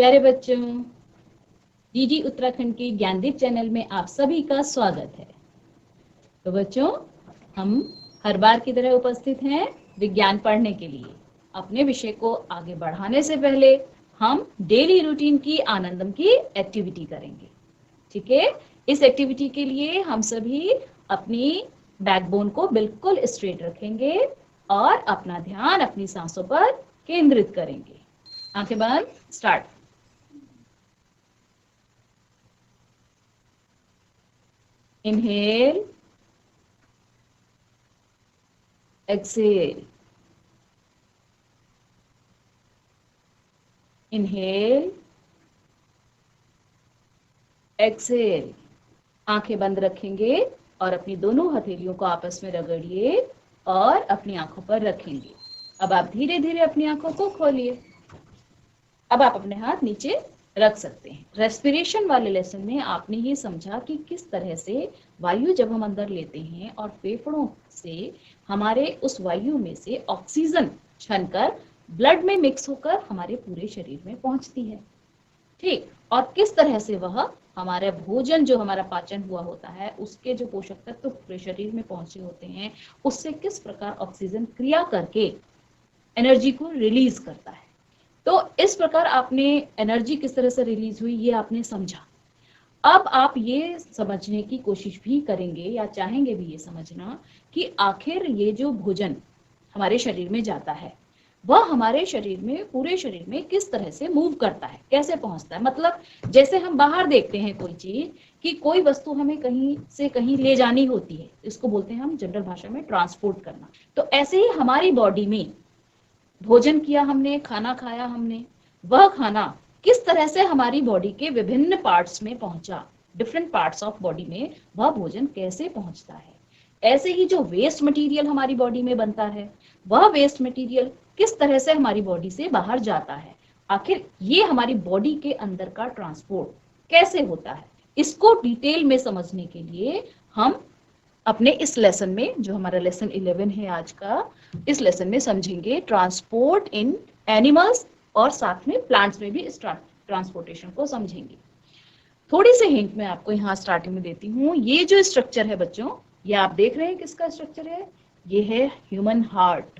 प्यारे बच्चों, डीडी उत्तराखंड के ज्ञानदीप चैनल में आप सभी का स्वागत है। तो बच्चों, हम हर बार की तरह उपस्थित हैं विज्ञान पढ़ने के लिए। अपने विषय को आगे बढ़ाने से पहले हम डेली रूटीन की आनंदम की एक्टिविटी करेंगे। ठीक है, इस एक्टिविटी के लिए हम सभी अपनी बैकबोन को बिल्कुल स्ट्रेट रखेंगे और अपना ध्यान अपनी सांसों पर केंद्रित करेंगे। आंखें बंद, start. Inhale, exhale. Inhale, exhale. आंखें बंद रखेंगे और अपनी दोनों हथेलियों को आपस में रगड़िए और अपनी आंखों पर रखेंगे। अब आप धीरे धीरे अपनी आंखों को खोलिए। अब आप अपने हाथ नीचे रख सकते हैं। रेस्पिरेशन वाले लेसन में आपने ये समझा कि किस तरह से वायु जब हम अंदर लेते हैं और फेफड़ों से हमारे उस वायु में से ऑक्सीजन छनकर ब्लड में मिक्स होकर हमारे पूरे शरीर में पहुंचती है। ठीक, और किस तरह से वह हमारे भोजन जो हमारा पाचन हुआ होता है उसके जो पोषक तत्व पूरे शरीर में पहुंचे होते हैं उससे किस प्रकार ऑक्सीजन क्रिया करके एनर्जी को रिलीज करता है। तो इस प्रकार आपने एनर्जी किस तरह से रिलीज हुई ये आपने समझा। अब आप ये समझने की कोशिश भी करेंगे या चाहेंगे भी ये समझना कि आखिर ये जो भोजन हमारे शरीर में जाता है वह हमारे शरीर में, पूरे शरीर में किस तरह से मूव करता है, कैसे पहुंचता है। मतलब जैसे हम बाहर देखते हैं कोई चीज कि कोई वस्तु हमें कहीं से कहीं ले जानी होती है, इसको बोलते हैं हम जनरल भाषा में ट्रांसपोर्ट करना। तो ऐसे ही हमारी बॉडी में भोजन किया हमने, खाना खाया हमने, वह खाना किस तरह से हमारी बॉडी के विभिन्न पार्ट्स में पहुंचा, डिफरेंट पार्ट्स ऑफ बॉडी में वह भोजन कैसे पहुंचता है। ऐसे ही जो वेस्ट मटेरियल हमारी बॉडी में बनता है वह वेस्ट मटेरियल किस तरह से हमारी बॉडी से बाहर जाता है। आखिर ये हमारी बॉडी के अंदर का ट्रांसपोर्ट कैसे होता है, इसको डिटेल में समझने के लिए हम अपने इस लेसन में, जो हमारा लेसन 11 है आज का, इस लेसन में समझेंगे ट्रांसपोर्ट इन एनिमल्स और साथ में प्लांट्स में भी इस ट्रांसपोर्टेशन को समझेंगे। थोड़ी सी हिंट मैं आपको यहाँ स्टार्टिंग में देती हूँ। ये जो स्ट्रक्चर है बच्चों, ये आप देख रहे हैं किसका स्ट्रक्चर है, ये है ह्यूमन हार्ट।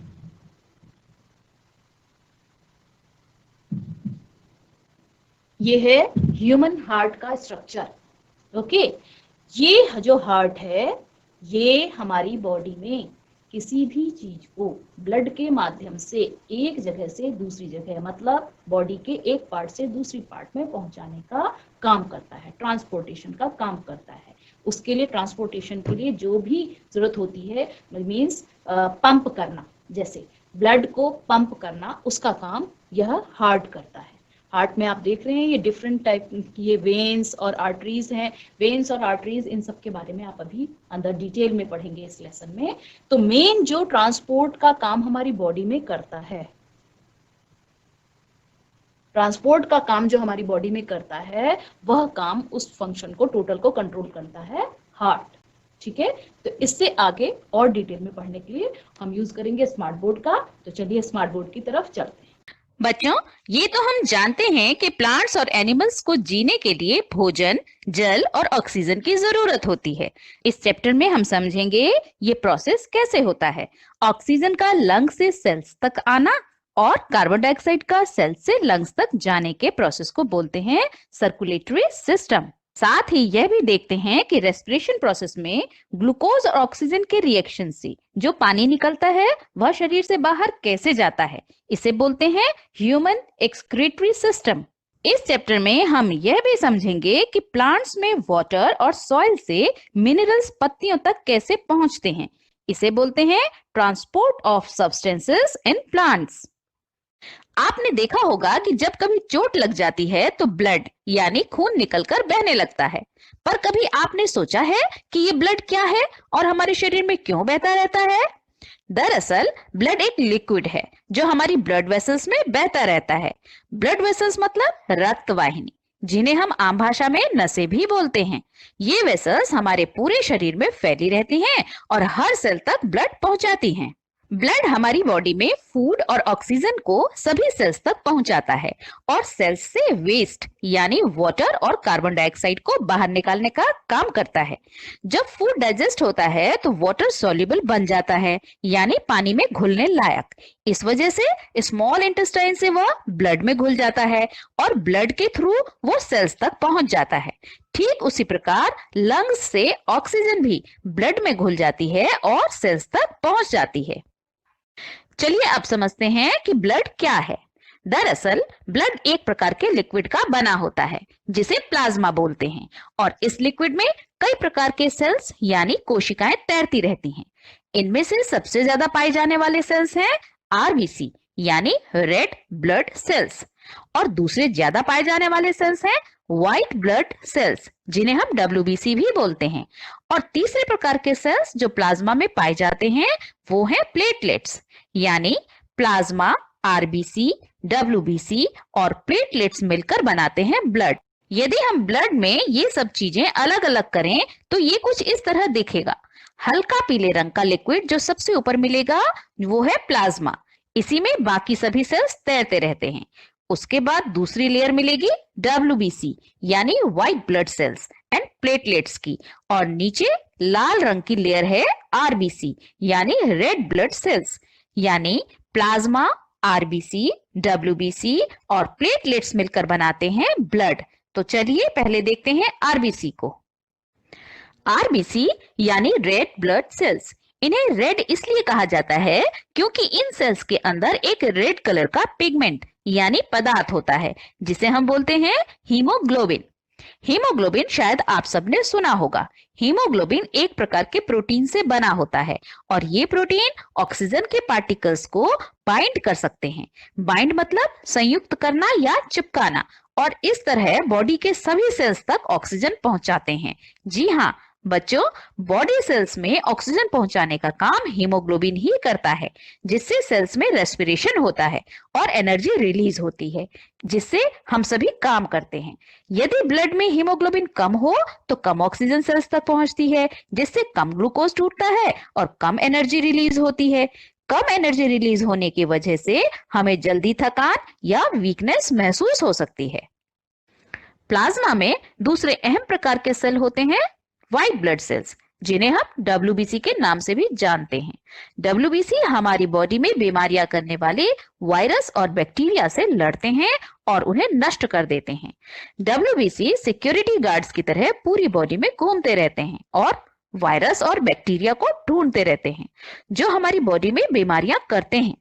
ये है ह्यूमन हार्ट का स्ट्रक्चर। ओके, ये जो हार्ट है ये हमारी बॉडी में किसी भी चीज को ब्लड के माध्यम से एक जगह से दूसरी जगह, मतलब बॉडी के एक पार्ट से दूसरी पार्ट में पहुंचाने का काम करता है, ट्रांसपोर्टेशन का काम करता है। उसके लिए ट्रांसपोर्टेशन के लिए जो भी जरूरत होती है, मीन्स पंप करना, जैसे ब्लड को पंप करना, उसका काम यह हार्ट करता है। हार्ट में आप देख रहे हैं ये डिफरेंट टाइप की ये वेन्स और आर्टरीज हैं। वेन्स और आर्टरीज, इन सब के बारे में आप अभी अंदर डिटेल में पढ़ेंगे इस लेसन में। तो मेन जो ट्रांसपोर्ट का काम हमारी बॉडी में करता है, ट्रांसपोर्ट का काम जो हमारी बॉडी में करता है, वह काम, उस फंक्शन को, टोटल को कंट्रोल करता है हार्ट। ठीक है, तो इससे आगे और डिटेल में पढ़ने के लिए हम यूज करेंगे स्मार्ट बोर्ड का। तो चलिए स्मार्ट बोर्ड की तरफ चलते हैं। बच्चों, ये तो हम जानते हैं कि प्लांट्स और एनिमल्स को जीने के लिए भोजन, जल और ऑक्सीजन की जरूरत होती है। इस चैप्टर में हम समझेंगे ये प्रोसेस कैसे होता है। ऑक्सीजन का लंग से सेल्स तक आना और कार्बन डाइऑक्साइड का सेल से लंग्स तक जाने के प्रोसेस को बोलते हैं सर्कुलेटरी सिस्टम। साथ ही यह भी देखते हैं कि रेस्पिरेशन प्रोसेस में ग्लूकोज और ऑक्सीजन के रिएक्शन से जो पानी निकलता है वह शरीर से बाहर कैसे जाता है, इसे बोलते हैं ह्यूमन एक्सक्रीटरी सिस्टम। इस चैप्टर में हम यह भी समझेंगे कि प्लांट्स में वाटर और सॉइल से मिनरल्स पत्तियों तक कैसे पहुंचते हैं, इसे बोलते हैं transport of substances in plants. आपने देखा होगा कि जब कभी चोट लग जाती है तो ब्लड यानी खून निकलकर बहने लगता है, पर कभी आपने सोचा है कि ये ब्लड क्या है और हमारे शरीर में क्यों बहता रहता है? दरअसल ब्लड एक लिक्विड है जो हमारी ब्लड वेसल्स में बहता रहता है। ब्लड वेसल्स मतलब रक्त वाहिनी, जिन्हें हम आम भाषा में नसें भी बोलते हैं। ये वेसल्स हमारे पूरे शरीर में फैली रहती हैं और हर सेल तक ब्लड पहुंचाती हैं। ब्लड हमारी बॉडी में फूड और ऑक्सीजन को सभी सेल्स तक पहुंचाता है और सेल्स से वेस्ट यानी वाटर और कार्बन डाइऑक्साइड को बाहर निकालने का काम करता है। जब फूड डाइजेस्ट होता है तो वाटर सॉल्युबल बन जाता है यानी पानी में घुलने लायक। इस वजह से स्मॉल इंटेस्टाइन से वह ब्लड में घुल जाता है और ब्लड के थ्रू वो सेल्स तक पहुंच जाता है। ठीक उसी प्रकार लंग्स से ऑक्सीजन भी ब्लड में घुल जाती है और सेल्स तक पहुंच जाती है। चलिए अब समझते हैं कि ब्लड क्या है। दरअसल ब्लड एक प्रकार के लिक्विड का बना होता है जिसे प्लाज्मा बोलते हैं और इस लिक्विड में कई प्रकार के सेल्स यानी कोशिकाएं तैरती रहती हैं। इनमें से सबसे ज्यादा पाए जाने वाले सेल्स हैं आरबीसी यानी रेड ब्लड सेल्स और दूसरे ज्यादा पाए जाने वाले सेल्स हैं व्हाइट ब्लड सेल्स जिन्हें हम डब्ल्यूबीसी भी बोलते हैं। और तीसरे प्रकार के सेल्स जो प्लाज्मा में पाए जाते हैं वो हैं प्लेटलेट्स यानी प्लाज्मा, आरबीसी, डब्ल्यूबीसी और प्लेटलेट्स मिलकर बनाते हैं ब्लड। यदि हम ब्लड में ये सब चीजें अलग अलग करें तो ये कुछ इस तरह दिखेगा। हल्का पीले रंग का लिक्विड जो सबसे ऊपर मिलेगा वो है प्लाज्मा, इसी में बाकी सभी सेल्स तैरते रहते हैं। उसके बाद दूसरी लेयर मिलेगी डब्ल्यूबीसी यानी white blood cells and platelets की और नीचे लाल रंग की लेयर है आरबीसी यानी रेड ब्लड सेल्स। यानी प्लाज्मा, आरबीसी, डब्ल्यूबीसी और प्लेटलेट्स मिलकर बनाते हैं ब्लड। तो चलिए पहले देखते हैं आरबीसी को। आरबीसी यानी रेड ब्लड सेल्स, इन्हें रेड इसलिए कहा जाता है क्योंकि इन सेल्स के अंदर एक रेड कलर का पिगमेंट यानी पदार्थ होता है जिसे हम बोलते हैं हीमोग्लोबिन। हीमोग्लोबिन शायद आप सबने सुना होगा। हीमोग्लोबिन एक प्रकार के प्रोटीन से बना होता है और ये प्रोटीन ऑक्सीजन के पार्टिकल्स को बाइंड कर सकते हैं। बाइंड मतलब संयुक्त करना या चिपकाना, और इस तरह बॉडी के सभी सेल्स तक ऑक्सीजन पहुंचाते हैं। जी हाँ बच्चों, बॉडी सेल्स में ऑक्सीजन पहुंचाने का काम हीमोग्लोबिन ही करता है, जिससे सेल्स में रेस्पिरेशन होता है और एनर्जी रिलीज होती है, जिससे हम सभी काम करते हैं। यदि ब्लड में हीमोग्लोबिन कम हो तो कम ऑक्सीजन सेल्स तक पहुंचती है, जिससे कम ग्लूकोज टूटता है और कम एनर्जी रिलीज होती है। कम एनर्जी रिलीज होने की वजह से हमें जल्दी थकान या वीकनेस महसूस हो सकती है। प्लाज्मा में दूसरे अहम प्रकार के सेल होते हैं व्हाइट ब्लड सेल्स, जिन्हें हम डब्ल्यूबीसी के नाम से भी जानते हैं। डब्ल्यूबीसी हमारी बॉडी में बीमारियां करने वाले वायरस और बैक्टीरिया से लड़ते हैं और उन्हें नष्ट कर देते हैं। डब्ल्यूबीसी सिक्योरिटी गार्ड्स की तरह पूरी बॉडी में घूमते रहते हैं और वायरस और बैक्टीरिया को ढूंढते रहते हैं जो हमारी बॉडी में बीमारियां करते हैं।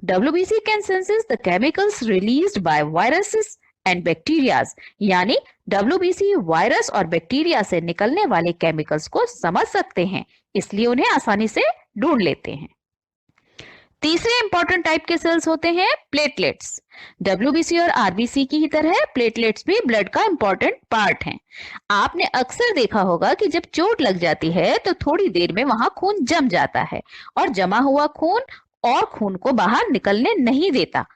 WBC can senses the chemicals released by viruses and bacterias, यानी डब्ल्यूबीसी वायरस और बैक्टीरिया से निकलने वाले केमिकल्स को समझ सकते हैं, इसलिए उन्हें आसानी से ढूंढ लेते हैं। तीसरे इंपॉर्टेंट टाइप के सेल्स होते हैं प्लेटलेट्स। डब्ल्यूबीसी और आरबीसी की ही तरह प्लेटलेट्स भी ब्लड का इंपॉर्टेंट पार्ट हैं। आपने अक्सर देखा होगा कि जब चोट लग जाती है तो थोड़ी देर में वहां खून जम जाता है और जमा हुआ खून को बाहर निकलने नहीं देता।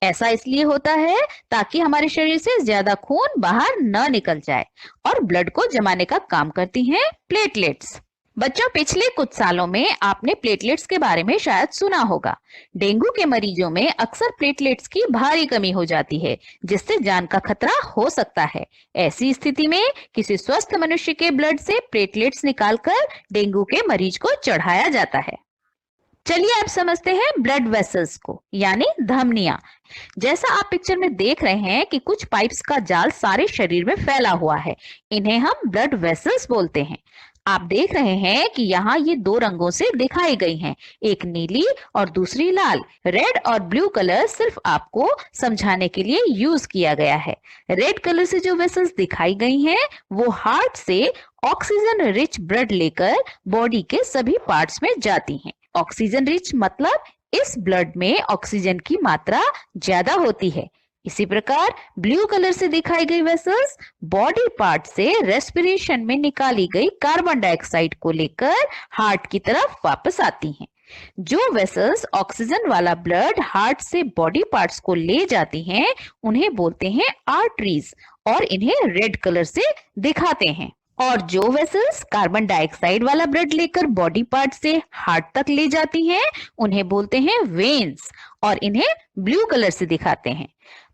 ऐसा इसलिए होता है ताकि हमारे शरीर से ज्यादा खून बाहर न निकल जाए और ब्लड को जमाने का काम करती हैं प्लेटलेट्स। बच्चों, पिछले कुछ सालों में आपने प्लेटलेट्स के बारे में शायद सुना होगा। डेंगू के मरीजों में अक्सर प्लेटलेट्स की भारी कमी हो जाती है, जिससे जान का खतरा हो सकता है। ऐसी स्थिति में किसी स्वस्थ मनुष्य के ब्लड से प्लेटलेट्स निकालकर डेंगू के मरीज को चढ़ाया जाता है। चलिए अब समझते हैं ब्लड वेसल्स को, यानी धमनियां। जैसा आप पिक्चर में देख रहे हैं कि कुछ पाइप्स का जाल सारे शरीर में फैला हुआ है, इन्हें हम ब्लड वेसल्स बोलते हैं। आप देख रहे हैं कि यहाँ ये दो रंगों से दिखाई गई हैं, एक नीली और दूसरी लाल। रेड और ब्लू कलर सिर्फ आपको समझाने के लिए यूज किया गया है। रेड कलर से जो वेसल्स दिखाई गई हैं, वो हार्ट से ऑक्सीजन रिच ब्लड लेकर बॉडी के सभी पार्ट्स में जाती हैं। ऑक्सीजन रिच मतलब इस ब्लड में ऑक्सीजन की मात्रा ज्यादा होती है। इसी प्रकार ब्लू कलर से दिखाई गई वेसल्स बॉडी पार्ट से रेस्पिरेशन में निकाली गई कार्बन डाइऑक्साइड को लेकर हार्ट की तरफ वापस आती हैं। जो वेसल्स ऑक्सीजन वाला ब्लड हार्ट से बॉडी पार्ट्स को ले जाती हैं, उन्हें बोलते हैं आर्टरीज और इन्हें रेड कलर से दिखाते हैं। और जो वेसल्स कार्बन डाइऑक्साइड वाला ब्लड लेकर बॉडी पार्ट से हार्ट तक ले जाती हैं उन्हें बोलते हैं वेन्स और इन्हें ब्लू कलर से दिखाते हैं।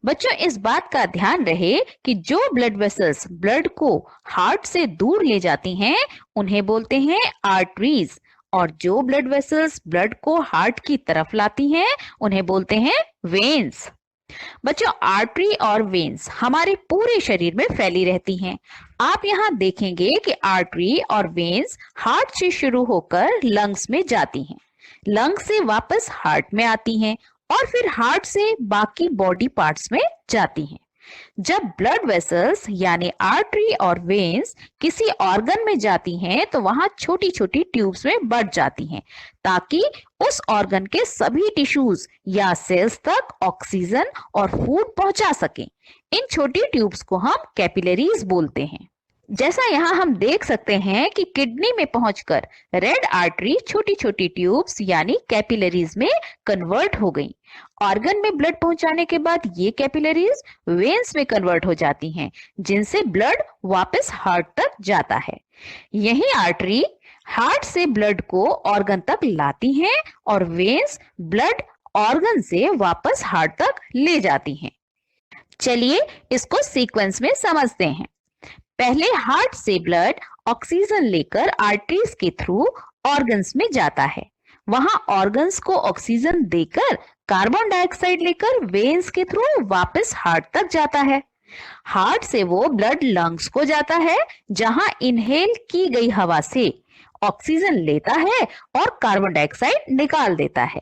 बच्चों, इस बात का ध्यान रहे कि जो ब्लड वेसल्स ब्लड को हार्ट से दूर ले जाती हैं उन्हें बोलते हैं आर्टरीज और जो ब्लड वेसल्स ब्लड को हार्ट की तरफ लाती हैं उन्हें बोलते हैं वेन्स। बच्चों, आर्टरी और वेन्स हमारे पूरे शरीर में फैली रहती हैं। आप यहाँ देखेंगे कि आर्टरी और वेन्स हार्ट से शुरू होकर लंग्स में जाती हैं, लंग्स से वापस हार्ट में आती हैं और फिर हार्ट से बाकी बॉडी पार्ट्स में जाती हैं। जब ब्लड वेसल्स यानी आर्टरी और वेन्स किसी ऑर्गन में जाती हैं तो वहां छोटी छोटी ट्यूब्स में बढ़ जाती हैं ताकि उस ऑर्गन के सभी टिश्यूज या सेल्स तक ऑक्सीजन और फूड पहुंचा सकें। इन छोटी ट्यूब्स को हम कैपिलरीज बोलते हैं। जैसा यहाँ हम देख सकते हैं कि किडनी में पहुंचकर रेड आर्टरी छोटी छोटी ट्यूब्स यानी कैपिलरीज में कन्वर्ट हो गई। ऑर्गन में ब्लड पहुंचाने के बाद ये कैपिलरीज वेन्स में कन्वर्ट हो जाती हैं, जिनसे ब्लड वापस हार्ट तक जाता है। यही आर्टरी हार्ट से ब्लड को ऑर्गन तक लाती हैं और वेन्स ब्लड ऑर्गन से वापस हार्ट तक ले जाती हैं। चलिए इसको सीक्वेंस में समझते हैं। पहले हार्ट से ब्लड ऑक्सीजन लेकर आर्टरीज के थ्रू ऑर्गन्स में जाता है। वहां ऑर्गन्स को ऑक्सीजन देकर कार्बन डाइऑक्साइड लेकर वेन्स के थ्रू वापस हार्ट तक जाता है। हार्ट से वो ब्लड लंग्स को जाता है, जहां इनहेल की गई हवा से ऑक्सीजन लेता है और कार्बन डाइऑक्साइड निकाल देता है।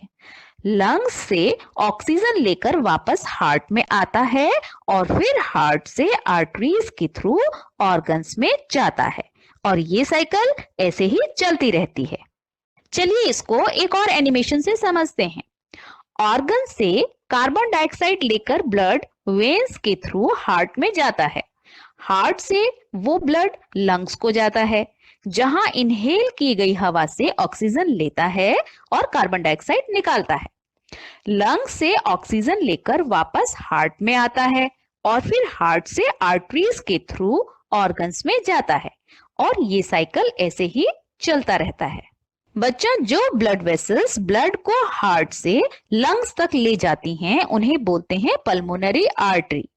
लंग्स से ऑक्सीजन लेकर वापस हार्ट में आता है और फिर हार्ट से आर्टरीज के थ्रू ऑर्गन्स में जाता है और ये साइकिल ऐसे ही चलती रहती है। चलिए इसको एक और एनिमेशन से समझते हैं। ऑर्गन से कार्बन डाइऑक्साइड लेकर ब्लड वेन्स के थ्रू हार्ट में जाता है। हार्ट से वो ब्लड लंग्स को जाता है, जहां इनहेल की गई हवा से ऑक्सीजन लेता है और कार्बन डाइऑक्साइड निकालता है। लंग्स से ऑक्सीजन लेकर वापस हार्ट में आता है और फिर हार्ट से आर्टरीज के थ्रू ऑर्गन्स में जाता है और ये साइकिल ऐसे ही चलता रहता है। बच्चों, जो ब्लड वेसल्स ब्लड को हार्ट से लंग्स तक ले जाती हैं उन्हें बोलते हैं पल्मोनरी आर्टरी।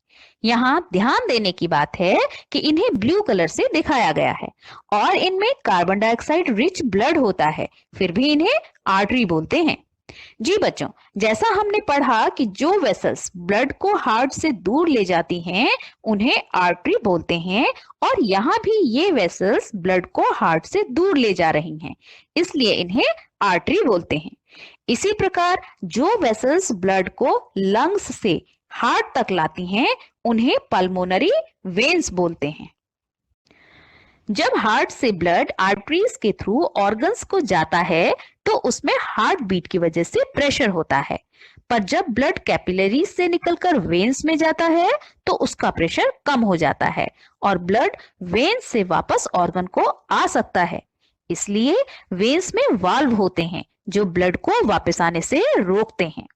यहाँ ध्यान देने की बात है कि इन्हें ब्लू कलर से दिखाया गया है और इनमें कार्बन डाइऑक्साइड रिच ब्लड होता है, फिर भी इन्हें आर्टरी बोलते हैं। जी बच्चों, जैसा हमने पढ़ा कि जो वेसल्स ब्लड को हार्ट से दूर ले जाती हैं उन्हें आर्टरी बोलते हैं और यहाँ भी ये वेसल्स ब्लड को हार्ट से दूर ले जा रही हैं, इसलिए इन्हें आर्टरी बोलते हैं। इसी प्रकार जो वेसल्स ब्लड को लंग्स से हार्ट तक लाती हैं उन्हें पल्मोनरी वेन्स बोलते हैं। जब हार्ट से ब्लड आर्टरीज के थ्रू ऑर्गन्स को जाता है तो उसमें हार्ट बीट की वजह से प्रेशर होता है, पर जब ब्लड कैपिलरीज से निकलकर वेन्स में जाता है तो उसका प्रेशर कम हो जाता है और ब्लड वेन्स से वापस ऑर्गन को आ सकता है। इसलिए वेन्स में वाल्व होते हैं जो ब्लड को वापस आने से रोकते हैं।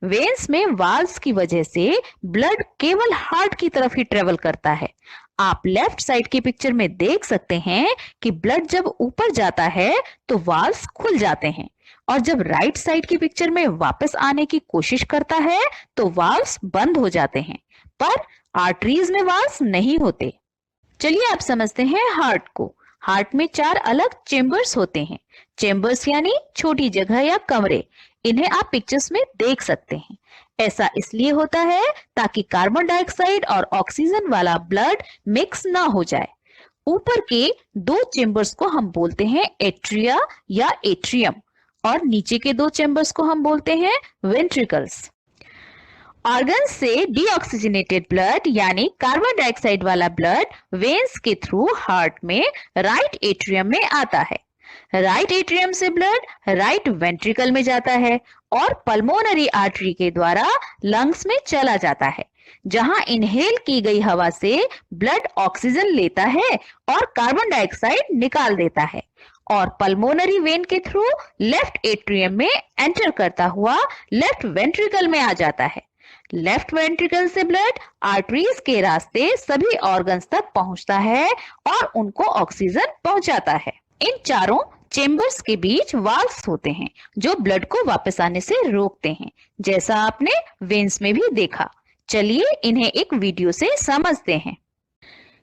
वेन्स में वाल्व्स की वजह से ब्लड केवल हार्ट की तरफ ही ट्रेवल करता है। आप लेफ्ट साइड की पिक्चर में देख सकते हैं कि ब्लड जब ऊपर जाता है तो वाल्व्स खुल जाते हैं और जब राइट साइड की पिक्चर में वापस आने की कोशिश करता है तो वाल्व्स बंद हो जाते हैं, पर आर्टरीज में वाल्व्स नहीं होते। चलिए आप समझते हैं हार्ट को। हार्ट में 4 अलग चेम्बर्स होते हैं। चेम्बर्स यानी छोटी जगह या कमरे। इन्हें आप पिक्चर्स में देख सकते हैं। ऐसा इसलिए होता है ताकि कार्बन डाइऑक्साइड और ऑक्सीजन वाला ब्लड मिक्स ना हो जाए। ऊपर के 2 चेम्बर्स को हम बोलते हैं एट्रिया या एट्रियम और नीचे के 2 चेम्बर्स को हम बोलते हैं वेंट्रिकल्स। ऑर्गन से डीऑक्सीजनेटेड ब्लड यानी कार्बन डाइऑक्साइड वाला ब्लड वेन्स के थ्रू हार्ट में राइट एट्रियम में आता है। राइट एट्रियम से ब्लड राइट वेंट्रिकल में जाता है और पल्मोनरी आर्टरी के द्वारा लंग्स में चला जाता है, जहां इनहेल की गई हवा से ब्लड ऑक्सीजन लेता है और कार्बन डाइऑक्साइड निकाल देता है और पल्मोनरी वेन के थ्रू लेफ्ट एट्रियम में एंटर करता हुआ लेफ्ट वेंट्रिकल में आ जाता है, लेफ्ट वेंट्रिकल से ब्लड आर्टरीज के रास्ते सभी ऑर्गन्स तक पहुंचता है और उनको ऑक्सीजन पहुंचाता है। इन चारों चेम्बर्स के बीच वाल्व्स होते हैं जो ब्लड को वापस आने से रोकते हैं, जैसा आपने वेन्स में भी देखा। चलिए इन्हें एक वीडियो से समझते हैं।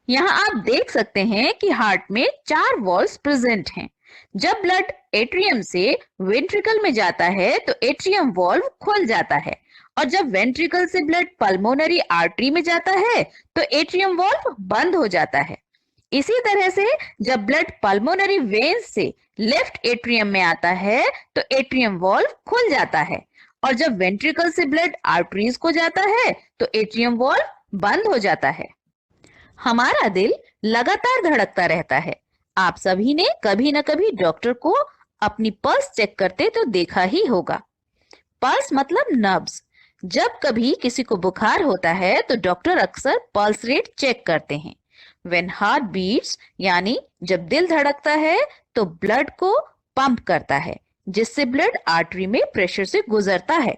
यहाँ आप देख सकते हैं कि हार्ट में 4 वॉल्व्स प्रेजेंट हैं। जब ब्लड एट्रियम से वेंट्रिकल में जाता है तो एट्रियम वॉल्व खुल जाता है, और जब वेंट्रिकल से ब्लड पल्मोनरी आर्टरी में जाता है तो एट्रियम वॉल्व बंद हो जाता है। इसी तरह से जब ब्लड पल्मोनरी वेन्स से लेफ्ट एट्रियम में आता है तो एट्रियम वॉल्व खुल जाता है, और जब वेंट्रिकल से ब्लड आर्टरीज को जाता है तो एट्रियम वॉल्व बंद हो जाता है। हमारा दिल लगातार धड़कता रहता है। आप सभी ने कभी न कभी डॉक्टर को अपनी पल्स चेक करते तो देखा ही होगा। पल्स मतलब नब्ज। जब कभी किसी को बुखार होता है तो डॉक्टर अक्सर पल्स रेट चेक करते हैं। When heart beats, यानी जब दिल धड़कता है तो ब्लड को पंप करता है, जिससे ब्लड आर्टरी में प्रेशर से गुजरता है।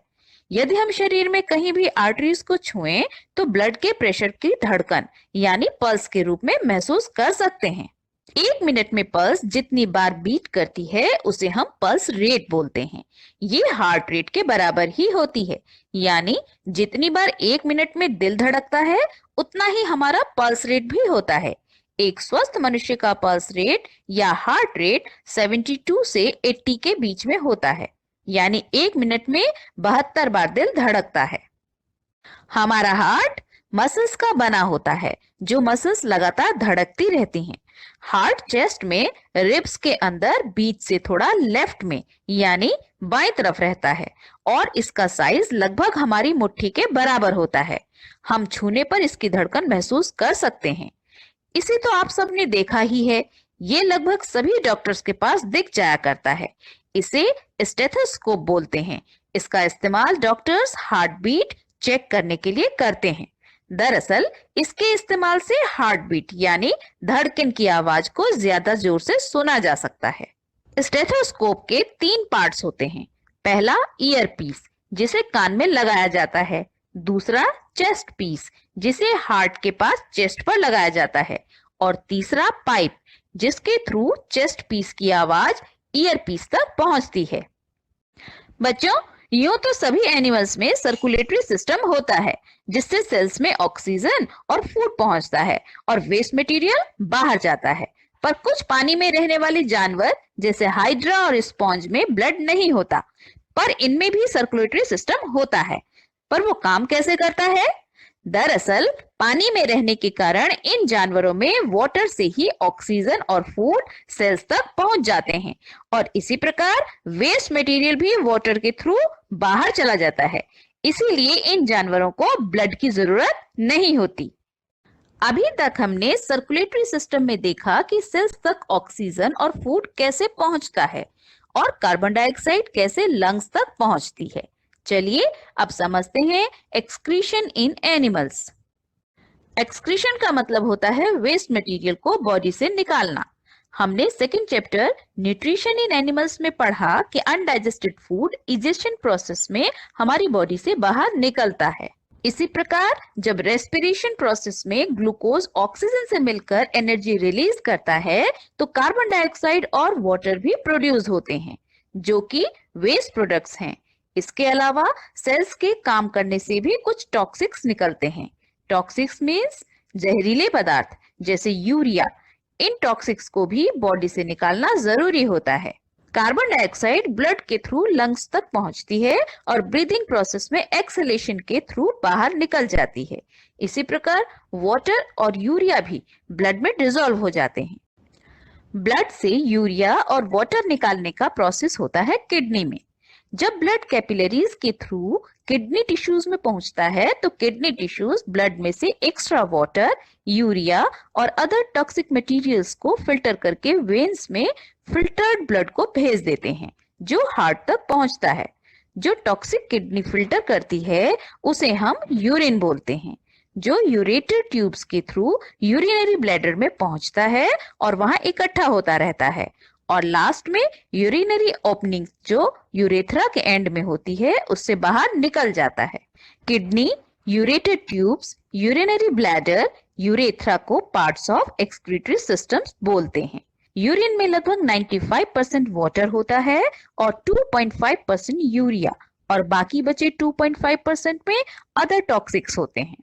यदि हम शरीर में कहीं भी आर्टरीज को छुएं तो ब्लड के प्रेशर की धड़कन यानी पल्स के रूप में महसूस कर सकते हैं। 1 मिनट में पल्स जितनी बार बीट करती है उसे हम पल्स रेट बोलते हैं। ये हार्ट रेट के बराबर ही होती है, यानी जितनी बार 1 मिनट में दिल धड़कता है उतना ही हमारा पल्स रेट भी होता है। एक स्वस्थ मनुष्य का पल्स रेट या हार्ट रेट 72 से 80 के बीच में होता है, यानी 1 मिनट में 72 बार दिल धड़कता है। हमारा हार्ट मसल्स का बना होता है, जो मसल्स लगातार धड़कती रहती हैं। हार्ट चेस्ट में रिब्स के अंदर बीच से थोड़ा लेफ्ट में यानी बाएं तरफ रहता है, और इसका साइज लगभग हमारी मुट्ठी के बराबर होता है। हम छूने पर इसकी धड़कन महसूस कर सकते हैं। इसे तो आप सबने देखा ही है, ये लगभग सभी डॉक्टर्स के पास दिख जाया करता है। इसे स्टेथोस्कोप बोलते हैं। इसका इस्तेमाल डॉक्टर्स हार्ट बीट चेक करने के लिए करते हैं। दरअसल इसके इस्तेमाल से हार्ट बीट यानी धड़कन की आवाज को ज्यादा जोर से सुना जा सकता है। स्टेथोस्कोप के 3 पार्ट्स होते हैं। पहला ईयर पीस, जिसे कान में लगाया जाता है। दूसरा चेस्ट पीस, जिसे हार्ट के पास चेस्ट पर लगाया जाता है। और तीसरा पाइप, जिसके थ्रू चेस्ट पीस की आवाज ईयर पीस तक पहुंचती है। बच्चों, यूं तो सभी एनिमल्स में सर्कुलेटरी सिस्टम होता है, जिससे सेल्स में ऑक्सीजन और फूड पहुंचता है और वेस्ट मटेरियल बाहर जाता है। पर कुछ पानी में रहने वाले जानवर जैसे हाइड्रा और स्पॉन्ज में ब्लड नहीं होता, पर इनमें भी सर्कुलेटरी सिस्टम होता है। पर वो काम कैसे करता है? दरअसल पानी में रहने के कारण इन जानवरों में वाटर से ही ऑक्सीजन और फूड सेल्स तक पहुंच जाते हैं, और इसी प्रकार वेस्ट मटेरियल भी वाटर के थ्रू बाहर चला जाता है। इसीलिए इन जानवरों को ब्लड की जरूरत नहीं होती। अभी तक हमने सर्कुलेटरी सिस्टम में देखा कि सेल्स तक ऑक्सीजन और फूड कैसे पहुंचता है और कार्बन डाइऑक्साइड कैसे लंग्स तक पहुंचती है। चलिए अब समझते हैं एक्सक्रीशन इन एनिमल्स। एक्सक्रीशन का मतलब होता है वेस्ट मटेरियल को बॉडी से निकालना। हमने second chapter nutrition in animals में पढ़ा कि अनडाइजेस्टेड फूड इजेशन प्रोसेस में हमारी बॉडी से बाहर निकलता है। इसी प्रकार जब रेस्पिरेशन प्रोसेस में ग्लूकोज ऑक्सीजन से मिलकर एनर्जी रिलीज करता है तो कार्बन डाइऑक्साइड और वाटर भी प्रोड्यूस होते हैं, जो कि वेस्ट प्रोडक्ट्स हैं। इसके अलावा सेल्स के काम करने से भी कुछ टॉक्सिक्स निकलते हैं। टॉक्सिक्स मींस जहरीले पदार्थ जैसे यूरिया। इन टॉक्सिक्स को भी बॉडी से निकालना जरूरी होता है। कार्बन डाइऑक्साइड ब्लड के थ्रू लंग्स तक पहुंचती है और ब्रीदिंग प्रोसेस में एक्सहेलेशन के थ्रू बाहर निकल जाती है। इसी प्रकार वाटर और यूरिया भी ब्लड में डिसॉल्व हो जाते हैं। ब्लड से यूरिया और वाटर निकालने का प्रोसेस होता है किडनी में। जब ब्लड कैपिलरीज के थ्रू किडनी टिश्यूज में पहुंचता है तो किडनी टिश्यूज ब्लड में से एक्स्ट्रा वाटर, यूरिया और अदर टॉक्सिक मटेरियल्स को फिल्टर करके वेन्स में फिल्टर्ड ब्लड को भेज देते हैं, जो हार्ट तक पहुंचता है। जो टॉक्सिक किडनी फिल्टर करती है उसे हम यूरिन बोलते हैं, जो यूरेटर ट्यूब्स के थ्रू यूरिनरी ब्लैडर में पहुंचता है और वहां इकट्ठा होता रहता है और लास्ट में यूरिनरी ओपनिंग जो यूरेथ्रा के एंड में होती है उससे बाहर निकल जाता है। Kidney, ureter tubes, urinary bladder, urethra को पार्ट्स ऑफ एक्सक्रीटरी सिस्टम्स बोलते हैं। यूरिन में लगभग 95% वाटर होता है और 2.5% यूरिया और बाकी बचे 2.5% में अदर टॉक्सिक्स होते हैं।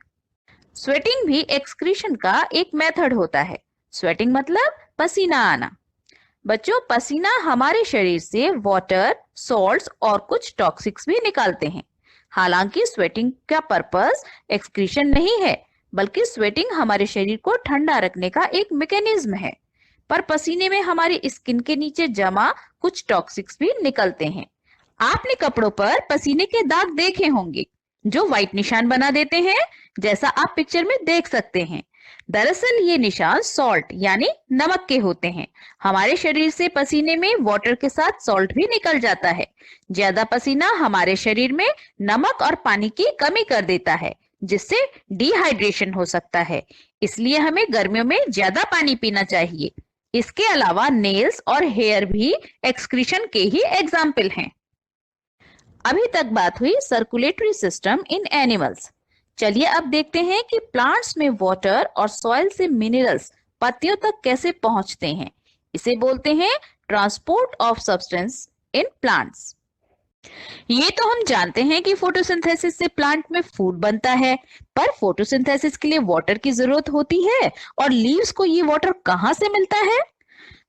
स्वेटिंग भी एक्सक्रीशन का एक मेथड होता है। स्वेटिंग मतलब पसीना आना। बच्चों, पसीना हमारे शरीर से वाटर, सॉल्ट्स और कुछ टॉक्सिक्स भी निकालते हैं। हालांकि स्वेटिंग का पर्पस एक्सक्रीशन नहीं है, बल्कि स्वेटिंग हमारे शरीर को ठंडा रखने का एक मैकेनिज्म है। पर पसीने में हमारी स्किन के नीचे जमा कुछ टॉक्सिक्स भी निकलते हैं। आपने कपड़ों पर पसीने के दाग देखे होंगे जो व्हाइट निशान बना देते हैं, जैसा आप पिक्चर में देख सकते हैं। दरअसल ये निशान सॉल्ट यानी नमक के होते हैं। हमारे शरीर से पसीने में वाटर के साथ सॉल्ट भी निकल जाता है। ज्यादा पसीना हमारे शरीर में नमक और पानी की कमी कर देता है, जिससे डिहाइड्रेशन हो सकता है। इसलिए हमें गर्मियों में ज्यादा पानी पीना चाहिए। इसके अलावा नेल्स और हेयर भी एक्सक्रीशन के ही एग्जाम्पल हैं। अभी तक बात हुई सर्कुलेटरी सिस्टम इन एनिमल्स। चलिए अब देखते हैं कि प्लांट्स में वाटर और सॉइल से मिनरल्स पत्तियों तक कैसे पहुंचते हैं। इसे बोलते हैं transport of substance in plants. ये तो हम जानते हैं कि फोटोसिंथेसिस से प्लांट में फूड बनता है, पर फोटोसिंथेसिस के लिए वाटर की जरूरत होती है और लीव्स को ये वाटर कहाँ से मिलता है?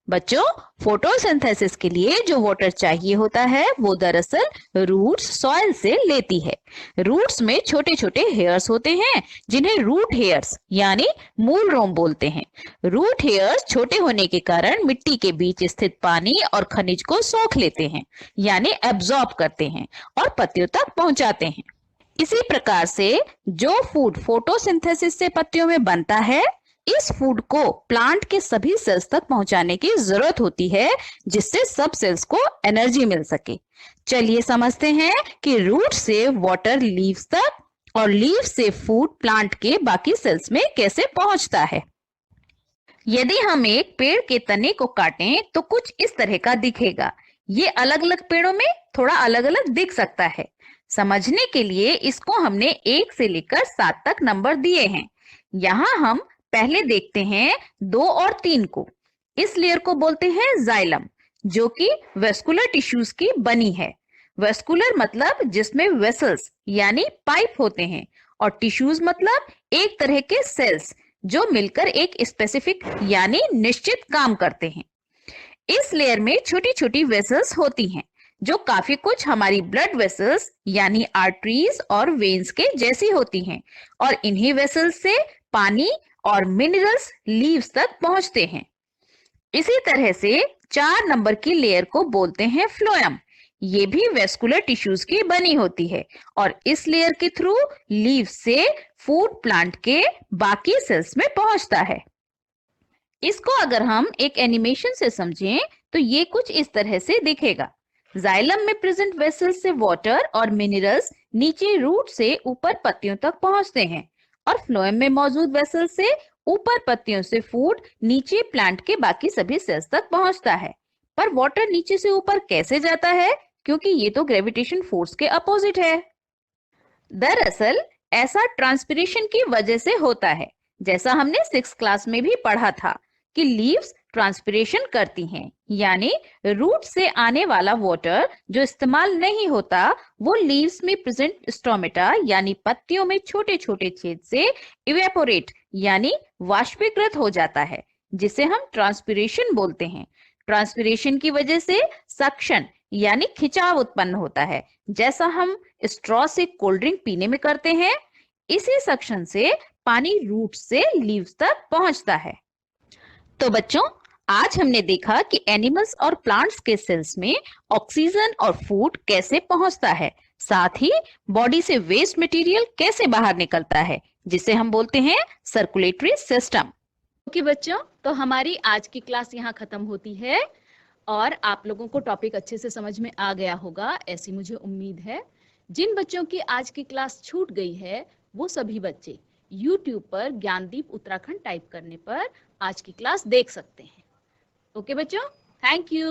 बच्चों, फोटोसिंथेसिस के लिए जो वाटर चाहिए होता है वो दरअसल रूट्स सॉइल से लेती है। रूट्स में छोटे छोटे हेयर्स होते हैं जिन्हें रूट हेयर्स यानी मूल रोम बोलते हैं। रूट हेयर्स छोटे होने के कारण मिट्टी के बीच स्थित पानी और खनिज को सोख लेते हैं यानी एब्जॉर्ब करते हैं और पत्तियों तक पहुंचाते हैं। इसी प्रकार से जो फूड फोटोसिंथेसिस से पत्तियों में बनता है, इस फूड को प्लांट के सभी सेल्स तक पहुंचाने की जरूरत होती है, जिससे सब सेल्स को एनर्जी मिल सके। चलिए समझते हैं कि रूट से वाटर लीव्स तक और लीव से फूड प्लांट के बाकी सेल्स में कैसे पहुंचता है। यदि हम एक पेड़ के तने को काटें तो कुछ इस तरह का दिखेगा। ये अलग अलग पेड़ों में थोड़ा अलग अलग दिख सकता है। समझने के लिए इसको हमने 1 से लेकर 7 तक नंबर दिए हैं। यहाँ हम पहले देखते हैं 2 और 3 को। इस लेयर को बोलते हैं जाइलम, जो कि वेस्कुलर टिश्यूज की बनी है। वेस्कुलर मतलब जिसमें वेसल्स यानी पाइप होते हैं, और टिश्यूज मतलब एक तरह के सेल्स जो मिलकर एक स्पेसिफिक यानी निश्चित काम करते हैं। इस लेयर में छोटी छोटी वेसल्स होती हैं जो काफी कुछ हमारी ब्लड वेसल्स यानी आर्टरीज और वेन्स के जैसी होती हैं, और इन्हीं वेसल्स से पानी और मिनरल्स लीव्स तक पहुंचते हैं। इसी तरह से 4 नंबर की लेयर को बोलते हैं फ्लोएम। ये भी वेस्कुलर टिश्यूज की बनी होती है और इस लेयर के थ्रू लीव से फूड प्लांट के बाकी सेल्स में पहुंचता है। इसको अगर हम एक एनिमेशन से समझें तो ये कुछ इस तरह से दिखेगा। जाइलम में प्रेजेंट वेसल्स से वाटर और मिनरल्स नीचे रूट से ऊपर पत्तियों तक पहुंचते हैं, और फ्लोएम में मौजूद वेसल से ऊपर पत्तियों से फूड नीचे प्लांट के बाकी सभी सेल्स तक पहुंचता है। पर वाटर नीचे से ऊपर कैसे जाता है, क्योंकि ये तो ग्रेविटेशन फोर्स के अपोजिट है। दरअसल ऐसा ट्रांसपिरेशन की वजह से होता है। जैसा हमने 6th क्लास में भी पढ़ा था कि लीव्स ट्रांसपिरेशन करती हैं, यानी रूट से आने वाला वाटर जो इस्तेमाल नहीं होता वो लीव्स में प्रेजेंट स्टोमेटा यानी पत्तियों में छोटे छोटे छेद से इवेपोरेट यानी वाष्पीकृत हो जाता है, जिसे हम ट्रांसपिरेशन बोलते हैं। ट्रांसपिरेशन की वजह से सक्शन यानी खिंचाव उत्पन्न होता है, जैसा हम स्ट्रॉ से कोल्ड ड्रिंक पीने में करते हैं। इसी सक्शन से पानी रूट से लीव्स तक पहुंचता है। तो बच्चों, आज हमने देखा कि एनिमल्स और प्लांट्स के सेल्स में ऑक्सीजन और फूड कैसे पहुंचता है, साथ ही बॉडी से वेस्ट मटेरियल कैसे बाहर निकलता है, जिसे हम बोलते हैं सर्कुलेटरी सिस्टम। ओके बच्चों, तो हमारी आज की क्लास यहाँ खत्म होती है और आप लोगों को टॉपिक अच्छे से समझ में आ गया होगा, ऐसी मुझे उम्मीद है। जिन बच्चों की आज की क्लास छूट गई है वो सभी बच्चे YouTube पर ज्ञानदीप उत्तराखंड टाइप करने पर आज की क्लास देख सकते हैं। ओके बच्चों, थैंक यू।